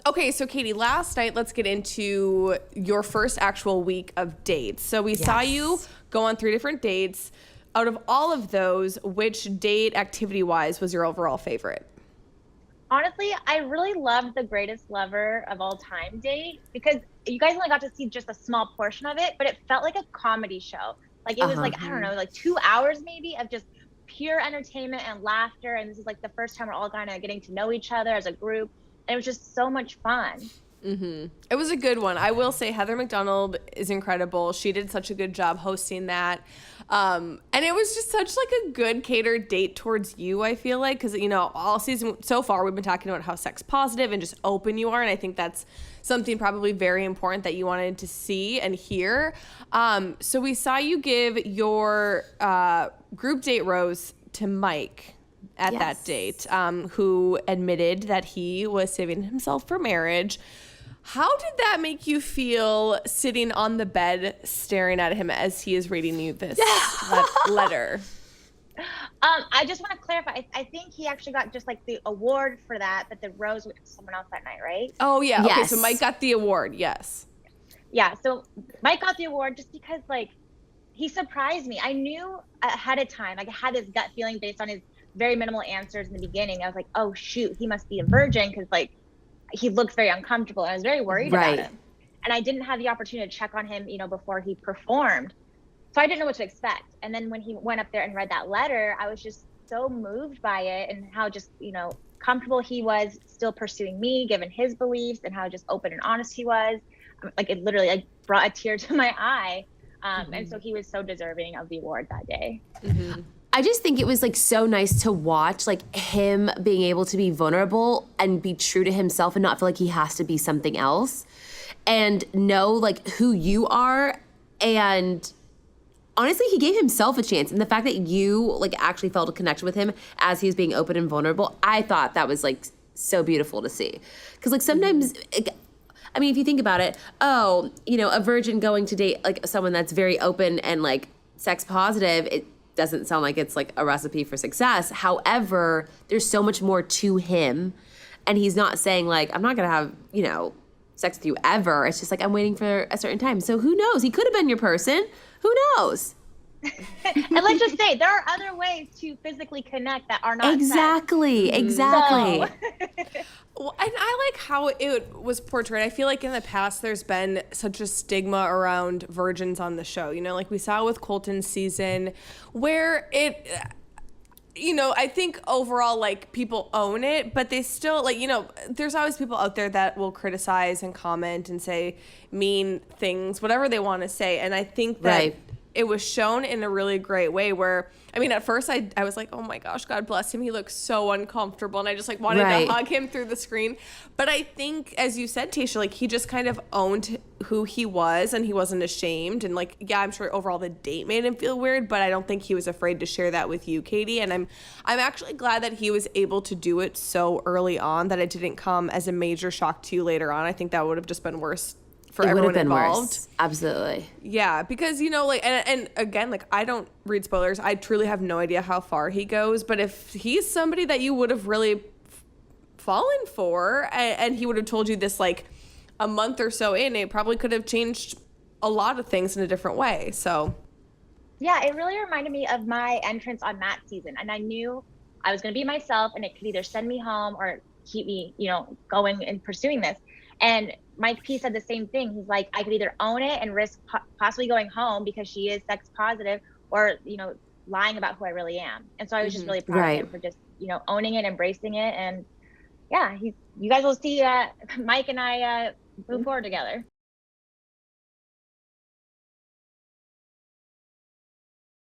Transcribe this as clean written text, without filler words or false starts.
Okay, so Katie, last night, let's get into your first actual week of dates. So we saw you go on 3 different dates. Out of all of those, which date activity-wise was your overall favorite? Honestly, I really loved the Greatest Lover of All Time date because you guys only got to see just a small portion of it, but it felt like a comedy show. Like it was like, I don't know, like 2 hours maybe of just pure entertainment and laughter. And this is like the first time we're all kind of getting to know each other as a group. And it was just so much fun. It was a good one. I will say Heather McDonald is incredible. She did such a good job hosting that. And it was just such like a good catered date towards you, I feel like, because, you know, all season so far we've been talking about how sex positive and just open you are. And I think that's something probably very important that you wanted to see and hear. So we saw you give your group date rose to Mike at that date, who admitted that he was saving himself for marriage. How did that make you feel sitting on the bed staring at him as he is reading you this letter? I just want to clarify. I think he actually got just like the award for that, but the rose went to someone else that night, right? Oh, yeah. Yes. Okay, so Mike got the award. Yes. Yeah, so Mike got the award just because like he surprised me. I knew ahead of time, like I had this gut feeling based on his very minimal answers in the beginning. I was like, oh shoot, he must be a virgin because like he looked very uncomfortable and I was very worried about him. And I didn't have the opportunity to check on him, you know, before he performed. So I didn't know what to expect. And then when he went up there and read that letter, I was just so moved by it and how just, you know, comfortable he was still pursuing me given his beliefs and how just open and honest he was. Like it literally like brought a tear to my eye. And so he was so deserving of the award that day. I just think it was like so nice to watch like him being able to be vulnerable and be true to himself and not feel like he has to be something else and know like who you are. And honestly, he gave himself a chance. And the fact that you like actually felt a connection with him as he was being open and vulnerable, I thought that was like so beautiful to see. Because like sometimes, I mean, if you think about it, oh, you know, a virgin going to date like someone that's very open and like sex positive, it doesn't sound like it's like a recipe for success. However, there's so much more to him. And he's not saying like, I'm not going to have, you know, sex with you ever. It's just like, I'm waiting for a certain time. So who knows? He could have been your person. Who knows? And let's just say there are other ways to physically connect that are not Exactly. sex. Exactly. So. Well, and I like how it was portrayed. I feel like in the past there's been such a stigma around virgins on the show. You know, like we saw with Colton's season where it, you know, I think overall like people own it, but they still like, you know, there's always people out there that will criticize and comment and say mean things, whatever they want to say. And I think that it was shown in a really great way where, I mean, at first I was like, oh my gosh, God bless him. He looks so uncomfortable. And I just like wanted to hug him through the screen. But I think, as you said, Tayshia, like he just kind of owned who he was and he wasn't ashamed. And like, yeah, I'm sure overall the date made him feel weird, but I don't think he was afraid to share that with you, Katie. And I'm actually glad that he was able to do it so early on that it didn't come as a major shock to you later on. I think that would have just been worse for everyone involved. Worse. Absolutely. Yeah, because, you know, like, and again, like, I don't read spoilers. I truly have no idea how far he goes. But if he's somebody that you would have really fallen for and he would have told you this, like, a month or so in, it probably could have changed a lot of things in a different way. So, yeah, it really reminded me of my entrance on Matt's season. And I knew I was going to be myself and it could either send me home or keep me, you know, going and pursuing this. And Mike P said the same thing. He's like, I could either own it and risk possibly going home because she is sex positive or, you know, lying about who I really am. And so I was just really proud of him for just, you know, owning it, embracing it. And yeah, you guys will see Mike and I move forward together.